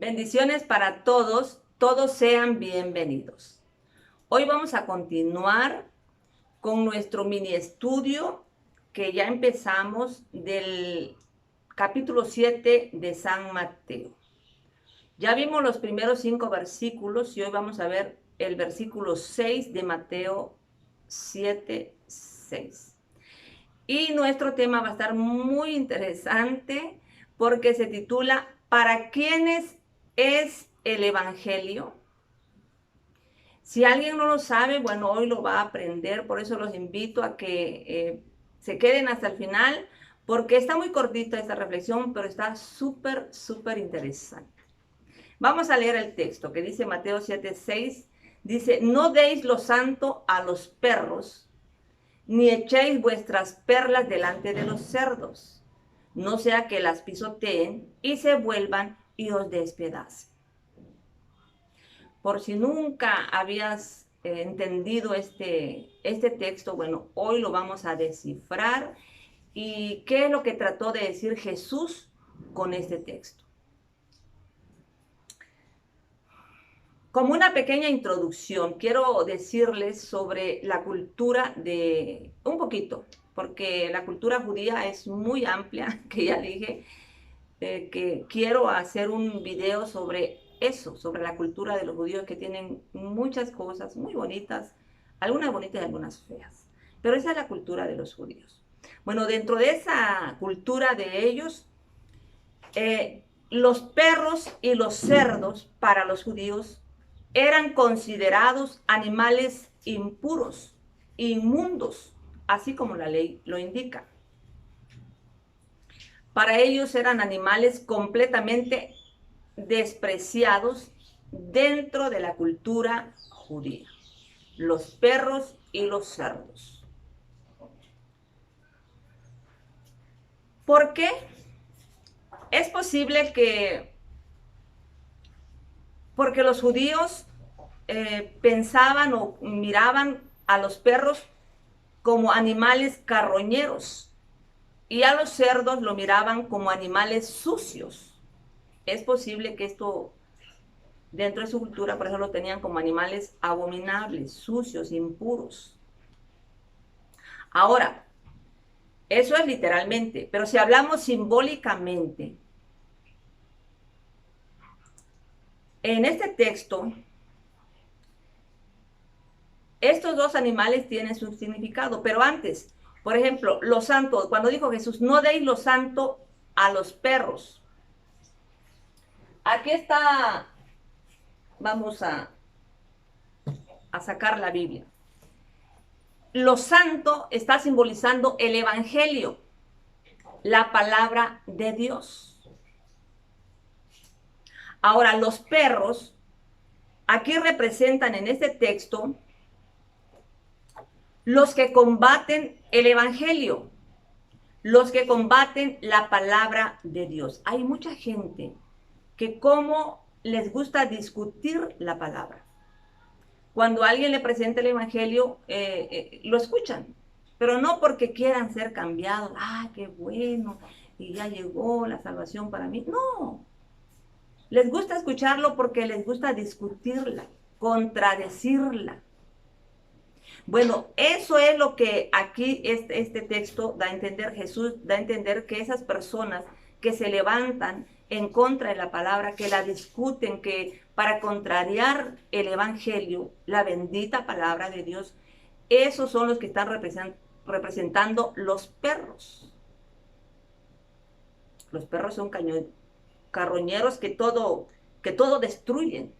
Bendiciones para todos, todos sean bienvenidos. Hoy vamos a continuar con nuestro mini estudio que ya empezamos del capítulo 7 de San Mateo. Ya vimos los primeros 5 versículos y hoy vamos a ver el versículo 6 de Mateo 7, 6. Y nuestro tema va a estar muy interesante porque se titula ¿Para quiénes es el Evangelio? Si alguien no lo sabe, bueno, hoy lo va a aprender, por eso los invito a que se queden hasta el final, porque está muy cortita esta reflexión, pero está súper interesante. Vamos a leer el texto que dice Mateo 7:6, dice, no deis lo santo a los perros, ni echéis vuestras perlas delante de los cerdos, no sea que las pisoteen y se vuelvan y os despedacen. Por si nunca habías entendido este texto, bueno, hoy lo vamos a descifrar. ¿Y qué es lo que trató de decir Jesús con este texto? Como una pequeña introducción, quiero decirles sobre la cultura de un poquito, porque la cultura judía es muy amplia, que ya dije, que quiero hacer un video sobre eso, sobre la cultura de los judíos, que tienen muchas cosas muy bonitas, algunas bonitas y algunas feas. Pero esa es la cultura de los judíos. Bueno, dentro de esa cultura de ellos, los perros y los cerdos para los judíos eran considerados animales impuros, inmundos, así como la ley lo indica. Para ellos eran animales completamente despreciados dentro de la cultura judía, los perros y los cerdos. ¿Por qué? Es posible que, porque los judíos pensaban o miraban a los perros como animales carroñeros y a los cerdos lo miraban como animales sucios. Es posible que esto dentro de su cultura, por eso lo tenían como animales abominables, sucios, impuros. Ahora, eso es literalmente, pero si hablamos simbólicamente, en este texto, estos dos animales tienen su significado, pero antes, por ejemplo, lo santo, cuando dijo Jesús, no deis lo santo a los perros. Aquí está, vamos a sacar la Biblia. Lo santo está simbolizando el Evangelio, la palabra de Dios. Ahora, los perros, aquí representan en este texto los que combaten el Evangelio, los que combaten la palabra de Dios. Hay mucha gente que como les gusta discutir la palabra. Cuando alguien le presenta el Evangelio, lo escuchan, pero no porque quieran ser cambiados. ¡Ah, qué bueno! Y ya llegó la salvación para mí. No, les gusta escucharlo porque les gusta discutirla, contradecirla. Bueno, eso es lo que aquí este texto da a entender, Jesús da a entender que esas personas que se levantan en contra de la palabra, que la discuten, que para contrariar el Evangelio, la bendita palabra de Dios, esos son los que están representando los perros. Los perros son carroñeros que todo destruyen.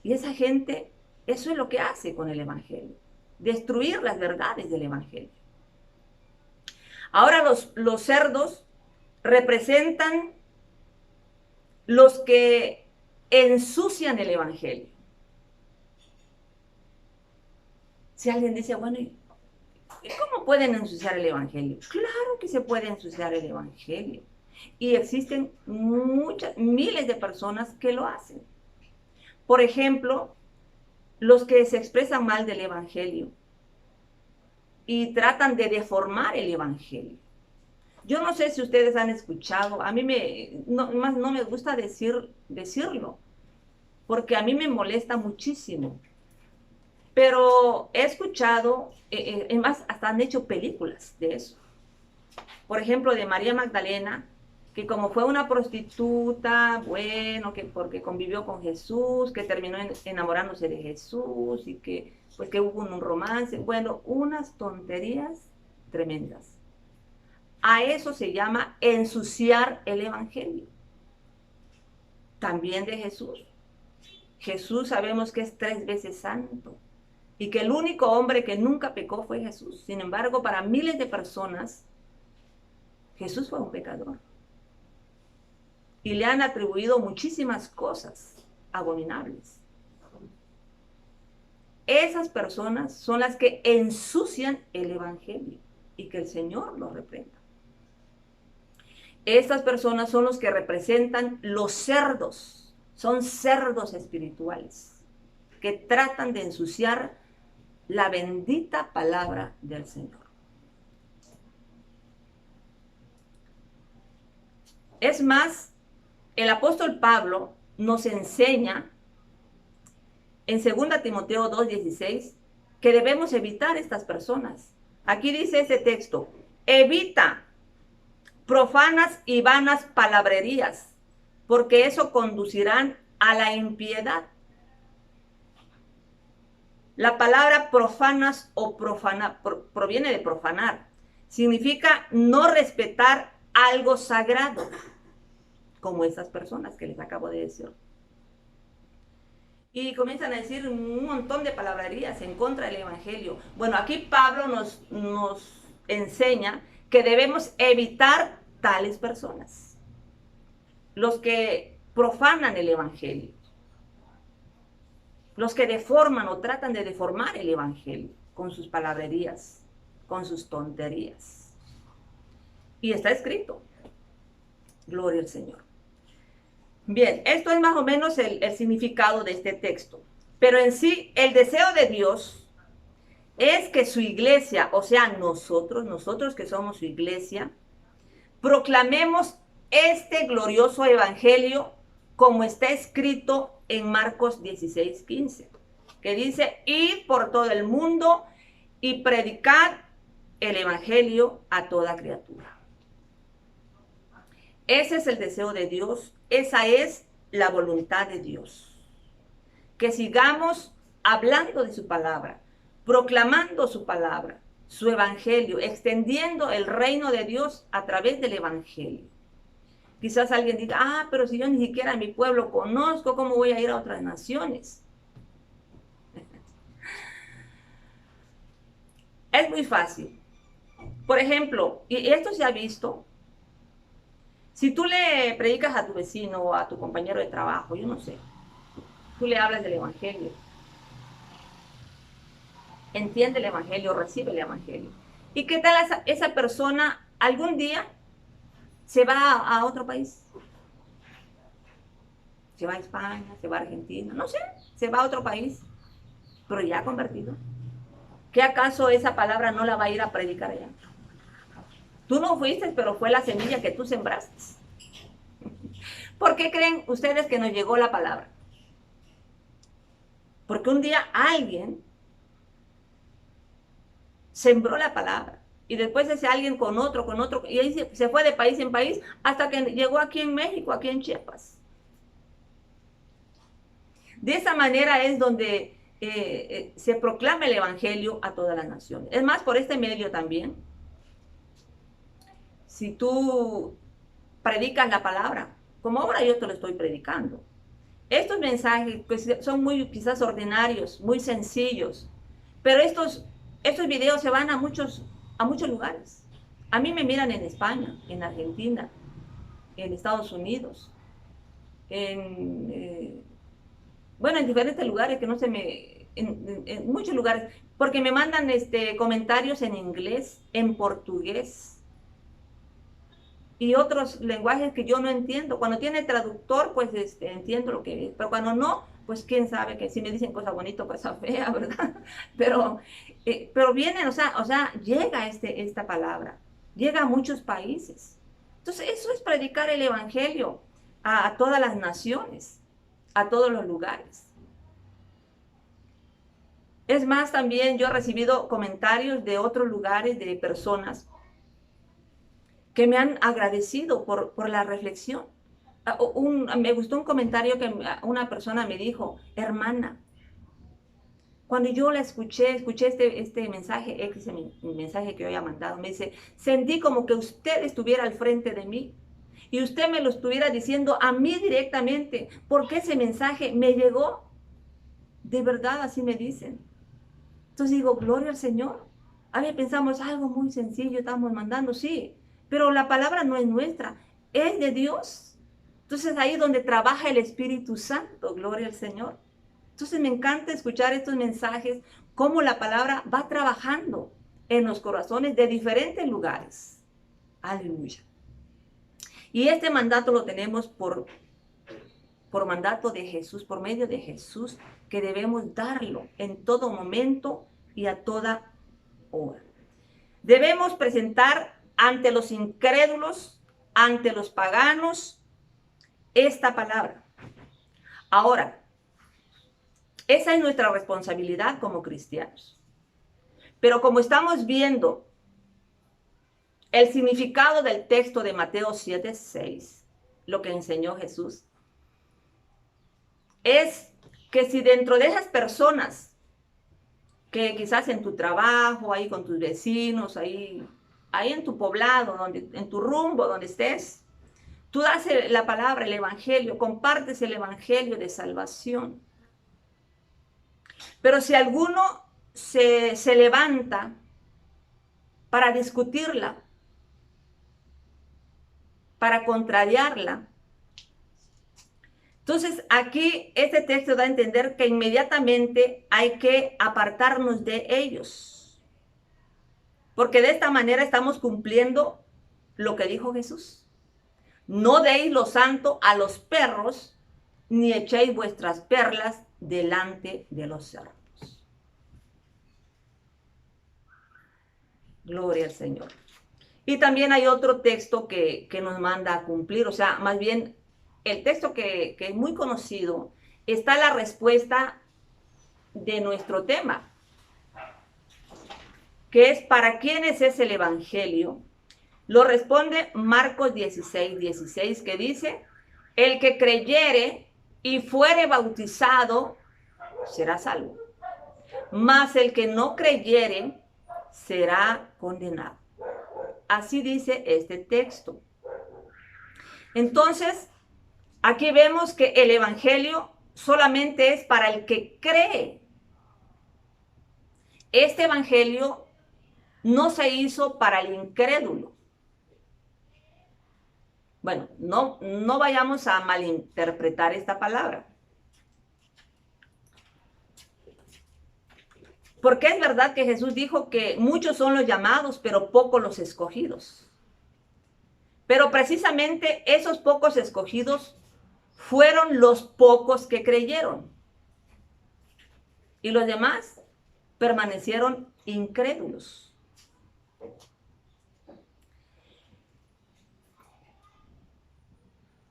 Y esa gente, eso es lo que hace con el Evangelio, destruir las verdades del Evangelio. Ahora los cerdos representan los que ensucian el Evangelio. Si alguien dice, bueno, ¿y cómo pueden ensuciar el Evangelio? Claro que se puede ensuciar el Evangelio. Y existen miles de personas que lo hacen. Por ejemplo, los que se expresan mal del Evangelio y tratan de deformar el Evangelio. Yo no sé si ustedes han escuchado, a mí más no me gusta decirlo, porque a mí me molesta muchísimo. Pero he escuchado, más hasta han hecho películas de eso. Por ejemplo, de María Magdalena, que como fue una prostituta, bueno, que porque convivió con Jesús, que terminó enamorándose de Jesús y que pues que hubo un romance, bueno, unas tonterías tremendas. A eso se llama ensuciar el evangelio. También de Jesús. Jesús sabemos que es 3 veces santo y que el único hombre que nunca pecó fue Jesús. Sin embargo, para miles de personas, Jesús fue un pecador. Y le han atribuido muchísimas cosas abominables. Esas personas son las que ensucian el evangelio y que el Señor los reprenda. Estas personas son los que representan los cerdos, son cerdos espirituales que tratan de ensuciar la bendita palabra del Señor. Es más, el apóstol Pablo nos enseña en 2 Timoteo 2:16 que debemos evitar estas personas. Aquí dice ese texto: evita profanas y vanas palabrerías, porque eso conducirán a la impiedad. La palabra profanas o proviene de profanar. Significa no respetar algo sagrado, como esas personas que les acabo de decir. Y comienzan a decir un montón de palabrerías en contra del evangelio. Bueno, aquí Pablo nos enseña que debemos evitar tales personas, los que profanan el evangelio, los que deforman o tratan de deformar el evangelio con sus palabrerías, con sus tonterías. Y está escrito. Gloria al Señor. Bien, esto es más o menos el significado de este texto. Pero en sí, el deseo de Dios es que su iglesia, o sea, nosotros que somos su iglesia, proclamemos este glorioso evangelio como está escrito en Marcos 16:15, que dice: id por todo el mundo y predicad el evangelio a toda criatura. Ese es el deseo de Dios, esa es la voluntad de Dios. Que sigamos hablando de su palabra, proclamando su palabra, su evangelio, extendiendo el reino de Dios a través del evangelio. Quizás alguien diga: pero si yo ni siquiera a mi pueblo conozco, ¿cómo voy a ir a otras naciones? Es muy fácil. Por ejemplo, y esto se ha visto, si tú le predicas a tu vecino o a tu compañero de trabajo, yo no sé, tú le hablas del evangelio, entiende el evangelio, recibe el evangelio. ¿Y qué tal esa persona algún día se va a otro país? Se va a España, se va a Argentina, no sé, se va a otro país, pero ya convertido. ¿Qué acaso esa palabra no la va a ir a predicar allá? Tú no fuiste, pero fue la semilla que tú sembraste. ¿Por qué creen ustedes que nos llegó la palabra? Porque un día alguien sembró la palabra y después ese alguien con otro, y ahí se fue de país en país hasta que llegó aquí en México, aquí en Chiapas. De esa manera es donde se proclama el evangelio a todas las naciones. Es más, por este medio también, si tú predicas la palabra, como ahora yo te lo estoy predicando, estos mensajes pues, son muy quizás ordinarios, muy sencillos, pero estos videos se van a muchos lugares. A mí me miran en España, en Argentina, en Estados Unidos, en diferentes lugares que no se me... En muchos lugares, porque me mandan comentarios en inglés, en portugués y otros lenguajes que yo no entiendo. Cuando tiene traductor, pues entiendo lo que es, pero cuando no, pues quién sabe, que si me dicen cosa bonita o cosa fea, ¿verdad? Pero vienen, o sea, llega esta palabra. llega a muchos países. Entonces, eso es predicar el evangelio a todas las naciones, a todos los lugares. Es más, también yo he recibido comentarios de otros lugares, de personas que me han agradecido por la reflexión. Me gustó un comentario que una persona me dijo: hermana, cuando yo la escuché este mensaje, mensaje que yo había mandado, me dice, sentí como que usted estuviera al frente de mí y usted me lo estuviera diciendo a mí directamente, porque ese mensaje me llegó. De verdad, así me dicen. Entonces digo, gloria al Señor. A ver, pensamos algo muy sencillo, estamos mandando, sí, pero la palabra no es nuestra, es de Dios. Entonces ahí es donde trabaja el Espíritu Santo, gloria al Señor. Entonces me encanta escuchar estos mensajes, cómo la palabra va trabajando en los corazones de diferentes lugares. Aleluya. Y este mandato lo tenemos por mandato de Jesús, por medio de Jesús, que debemos darlo en todo momento y a toda hora. Debemos presentar ante los incrédulos, ante los paganos, esta palabra. Ahora, esa es nuestra responsabilidad como cristianos. Pero como estamos viendo el significado del texto de Mateo 7:6, lo que enseñó Jesús, es que si dentro de esas personas, que quizás en tu trabajo, ahí con tus vecinos, ahí en tu poblado, en tu rumbo, donde estés, tú das la palabra, el evangelio, compartes el evangelio de salvación. Pero si alguno se levanta para discutirla, para contrariarla, entonces aquí este texto da a entender que inmediatamente hay que apartarnos de ellos, porque de esta manera estamos cumpliendo lo que dijo Jesús. No deis lo santo a los perros, ni echéis vuestras perlas delante de los cerdos. Gloria al Señor. Y también hay otro texto que nos manda a cumplir, o sea, más bien el texto que es muy conocido, está la respuesta de nuestro tema, que es ¿para quiénes es el evangelio? Lo responde Marcos 16:16, que dice, el que creyere y fuere bautizado será salvo, mas el que no creyere será condenado. Así dice este texto. Entonces, aquí vemos que el evangelio solamente es para el que cree. Este evangelio no se hizo para el incrédulo. Bueno, no vayamos a malinterpretar esta palabra. Porque es verdad que Jesús dijo que muchos son los llamados, pero pocos los escogidos. Pero precisamente esos pocos escogidos fueron los pocos que creyeron. Y los demás permanecieron incrédulos.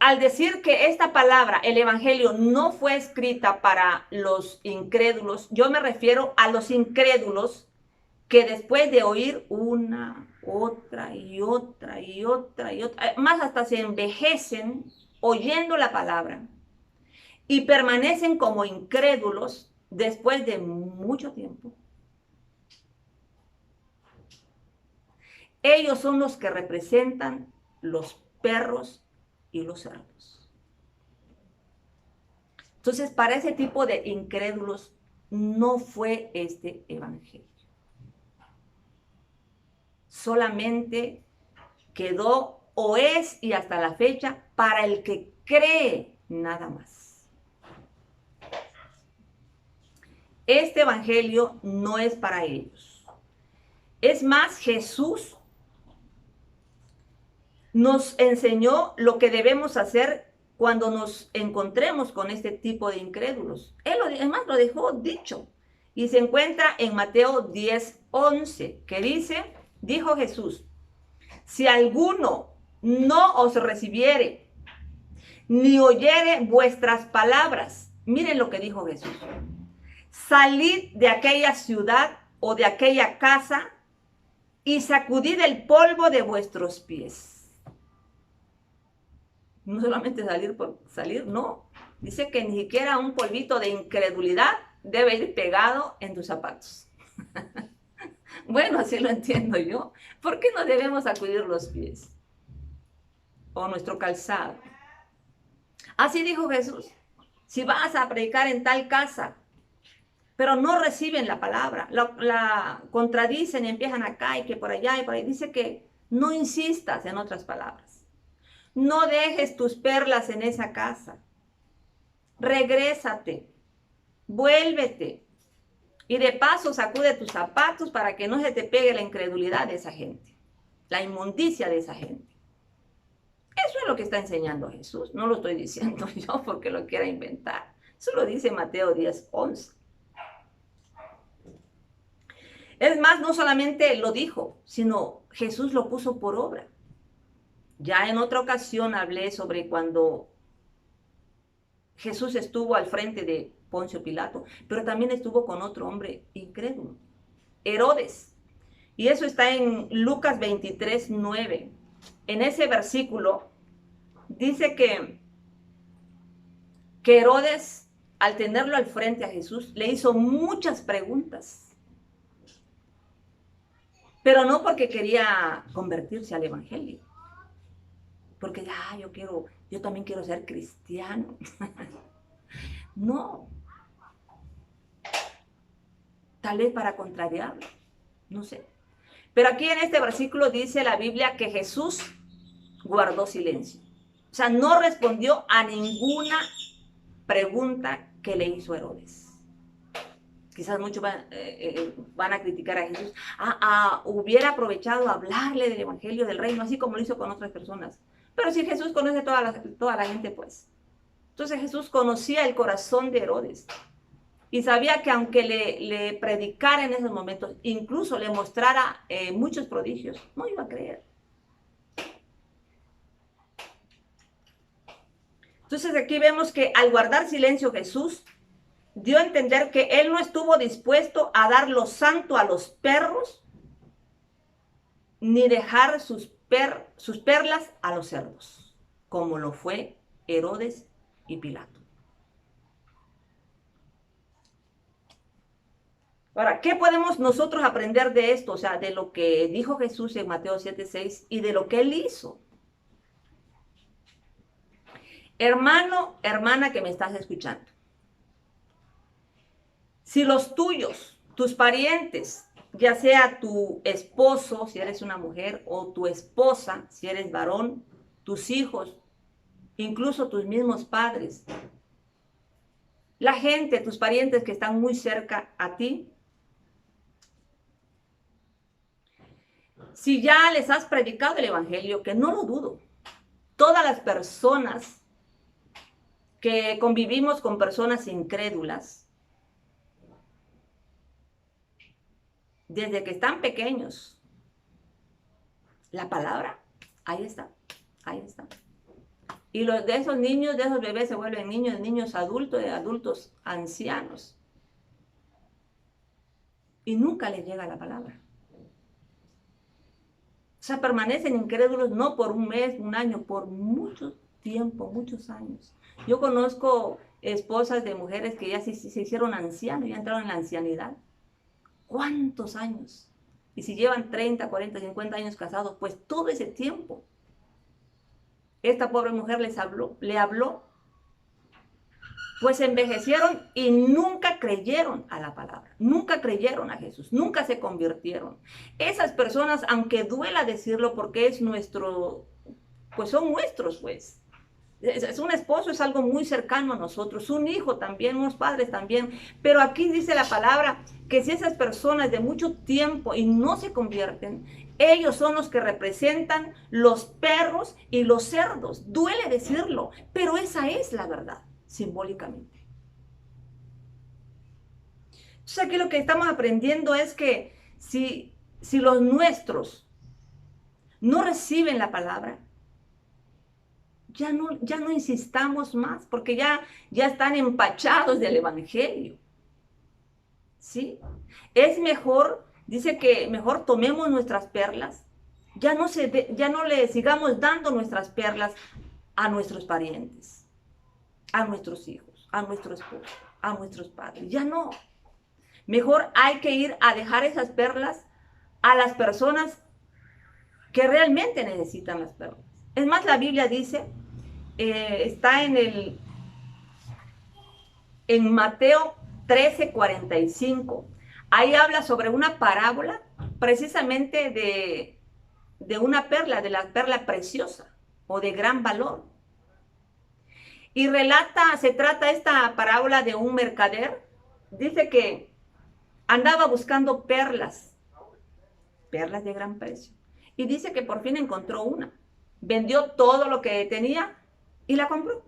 Al decir que esta palabra, el evangelio, no fue escrita para los incrédulos, yo me refiero a los incrédulos que después de oír una, otra y otra y otra y otra, más hasta se envejecen oyendo la palabra y permanecen como incrédulos después de mucho tiempo. Ellos son los que representan los perros y los cerdos. Entonces, para ese tipo de incrédulos no fue este evangelio. Solamente quedó o es y hasta la fecha para el que cree nada más. Este evangelio no es para ellos. Es más, Jesús nos enseñó lo que debemos hacer cuando nos encontremos con este tipo de incrédulos. Él además lo dejó dicho. Y se encuentra en Mateo 10:11, que dice, dijo Jesús, Si alguno no os recibiere, ni oyere vuestras palabras, miren lo que dijo Jesús. Salid de aquella ciudad o de aquella casa y sacudid el polvo de vuestros pies. No solamente salir por salir, no. Dice que ni siquiera un polvito de incredulidad debe ir pegado en tus zapatos. Bueno, así lo entiendo yo. ¿Por qué no debemos sacudir los pies? O nuestro calzado. Así dijo Jesús. Si vas a predicar en tal casa, pero no reciben la palabra, la contradicen y empiezan acá y que por allá y por ahí, dice que no insistas, en otras palabras. No dejes tus perlas en esa casa. Regrésate, vuélvete. Y de paso sacude tus zapatos para que no se te pegue la incredulidad de esa gente, la inmundicia de esa gente. Eso es lo que está enseñando Jesús. No lo estoy diciendo yo porque lo quiera inventar. Eso lo dice Mateo 10:11. Es más, no solamente lo dijo, sino Jesús lo puso por obra. Ya en otra ocasión hablé sobre cuando Jesús estuvo al frente de Poncio Pilato, pero también estuvo con otro hombre incrédulo, Herodes. Y eso está en Lucas 23:9. En ese versículo dice que Herodes, al tenerlo al frente a Jesús, le hizo muchas preguntas. Pero no porque quería convertirse al evangelio. Porque yo también quiero ser cristiano. No. Tal vez para contrariarlo. No sé. Pero aquí en este versículo dice la Biblia que Jesús guardó silencio. O sea, no respondió a ninguna pregunta que le hizo Herodes. Quizás muchos van a criticar a Jesús. Hubiera aprovechado a hablarle del evangelio del reino, así como lo hizo con otras personas. Pero si Jesús conoce toda la gente, pues. Entonces Jesús conocía el corazón de Herodes. Y sabía que aunque le predicara en esos momentos, incluso le mostrara muchos prodigios, no iba a creer. Entonces aquí vemos que al guardar silencio Jesús dio a entender que él no estuvo dispuesto a dar lo santo a los perros, ni dejar sus perlas a los cerdos, como lo fue Herodes y Pilato. Ahora, ¿qué podemos nosotros aprender de esto? O sea, de lo que dijo Jesús en Mateo 7:6 y de lo que él hizo. Hermano, hermana que me estás escuchando. Si los tuyos, tus parientes, ya sea tu esposo, si eres una mujer, o tu esposa, si eres varón, tus hijos, incluso tus mismos padres, la gente, tus parientes que están muy cerca a ti, si ya les has predicado el evangelio, que no lo dudo, todas las personas que convivimos con personas incrédulas, desde que están pequeños, la palabra, ahí está, ahí está. Y de esos niños, de esos bebés se vuelven niños, niños adultos, de adultos ancianos. Y nunca les llega la palabra. O sea, permanecen incrédulos no por un mes, un año, por mucho tiempo, muchos años. Yo conozco esposas de mujeres que ya se hicieron ancianos, ya entraron en la ancianidad. ¿Cuántos años? Y si llevan 30, 40, 50 años casados, pues todo ese tiempo. Esta pobre mujer le habló, pues envejecieron y nunca creyeron a la palabra, nunca creyeron a Jesús, nunca se convirtieron. Esas personas, aunque duela decirlo porque es nuestro, pues son nuestros, pues. Es un esposo, es algo muy cercano a nosotros, un hijo también, unos padres también, pero aquí dice la palabra que si esas personas de mucho tiempo y no se convierten, ellos son los que representan los perros y los cerdos. Duele decirlo, pero esa es la verdad, simbólicamente. Entonces aquí lo que estamos aprendiendo es que si los nuestros no reciben la palabra, ya no insistamos más, porque ya están empachados del evangelio. ¿Sí? Es mejor, dice que mejor tomemos nuestras perlas, ya no le sigamos dando nuestras perlas a nuestros parientes, a nuestros hijos, a nuestro esposo, a nuestros padres. Ya no. Mejor hay que ir a dejar esas perlas a las personas que realmente necesitan las perlas. Es más, la Biblia dice, está en Mateo 13:45. Ahí habla sobre una parábola precisamente de una perla, de la perla preciosa o de gran valor. Y se trata esta parábola de un mercader. Dice que andaba buscando perlas de gran precio. Y dice que por fin encontró una. Vendió todo lo que tenía y la compró.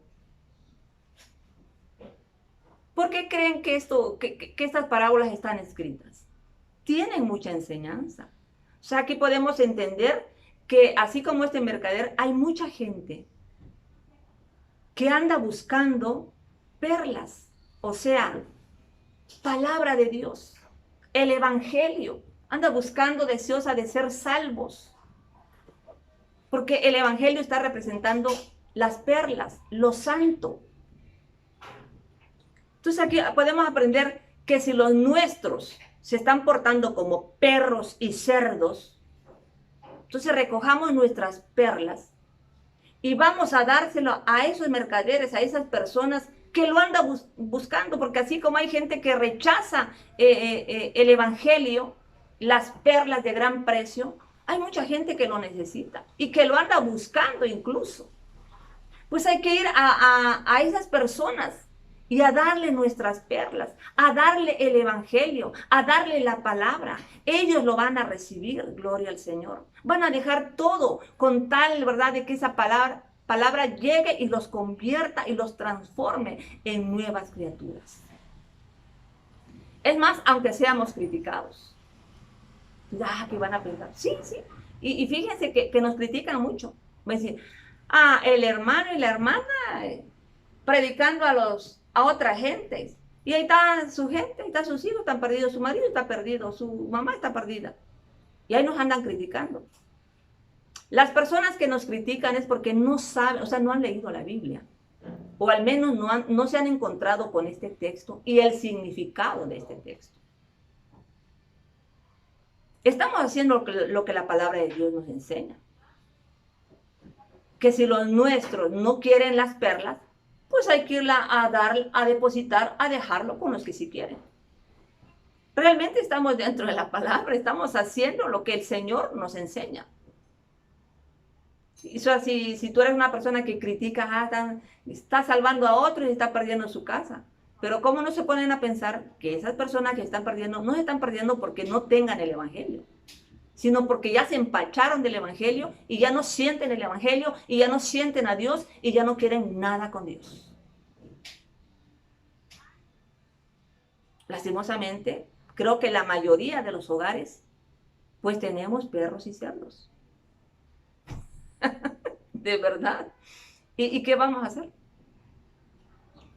¿Por qué creen que estas parábolas están escritas? Tienen mucha enseñanza. O sea, aquí podemos entender que así como este mercader, hay mucha gente que anda buscando perlas, o sea, palabra de Dios, el evangelio, anda buscando, deseosa de ser salvos, porque el evangelio está representando las perlas, lo santo. Entonces aquí podemos aprender que si los nuestros se están portando como perros y cerdos, entonces recojamos nuestras perlas y vamos a dárselo a esos mercaderes, a esas personas que lo andan buscando, porque así como hay gente que rechaza el evangelio, las perlas de gran precio, hay mucha gente que lo necesita y que lo anda buscando incluso. Pues hay que ir a esas personas y a darle nuestras perlas, a darle el evangelio, a darle la palabra. Ellos lo van a recibir, gloria al Señor. Van a dejar todo con tal, ¿verdad?, de que esa palabra llegue y los convierta y los transforme en nuevas criaturas. Es más, aunque seamos criticados. ¿Qué van a pensar? Sí. Y fíjense que nos critican mucho. Va a decir, el hermano y la hermana predicando a otra gente. Y ahí está su gente, ahí están sus hijos, están perdidos, su marido está perdido, su mamá está perdida. Y ahí nos andan criticando. Las personas que nos critican es porque no saben, o sea, no han leído la Biblia. O al menos no se han encontrado con este texto y el significado de este texto. Estamos haciendo lo que la palabra de Dios nos enseña. Que si los nuestros no quieren las perlas, pues hay que irla a dar, a depositar, a dejarlo con los que sí quieren. Realmente estamos dentro de la palabra, estamos haciendo lo que el Señor nos enseña. O sea, si tú eres una persona que critica, está salvando a otro y está perdiendo su casa. Pero ¿cómo no se ponen a pensar que esas personas que están perdiendo, no se están perdiendo porque no tengan el evangelio, sino porque ya se empacharon del evangelio y ya no sienten el evangelio y ya no sienten a Dios y ya no quieren nada con Dios? Lastimosamente, creo que la mayoría de los hogares, pues tenemos perros y cerdos. De verdad. ¿Y qué vamos a hacer?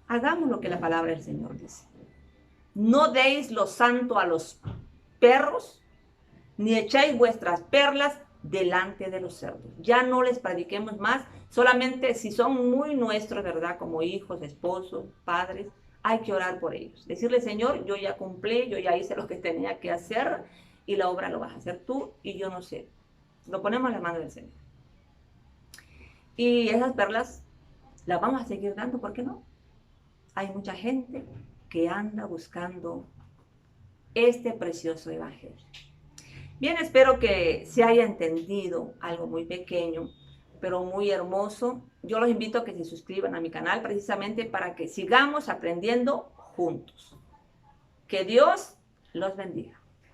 Hagamos lo que la palabra del Señor dice. No deis lo santo a los perros, ni echéis vuestras perlas delante de los cerdos. Ya no les prediquemos más, solamente si son muy nuestros, ¿verdad? Como hijos, esposos, padres, hay que orar por ellos. Decirle, Señor, yo ya cumplí, yo ya hice lo que tenía que hacer y la obra lo vas a hacer tú y yo no sé. Lo ponemos en la mano del Señor. Y esas perlas las vamos a seguir dando, ¿por qué no? Hay mucha gente que anda buscando este precioso evangelio. Bien, espero que se haya entendido algo muy pequeño, pero muy hermoso. Yo los invito a que se suscriban a mi canal precisamente para que sigamos aprendiendo juntos. Que Dios los bendiga.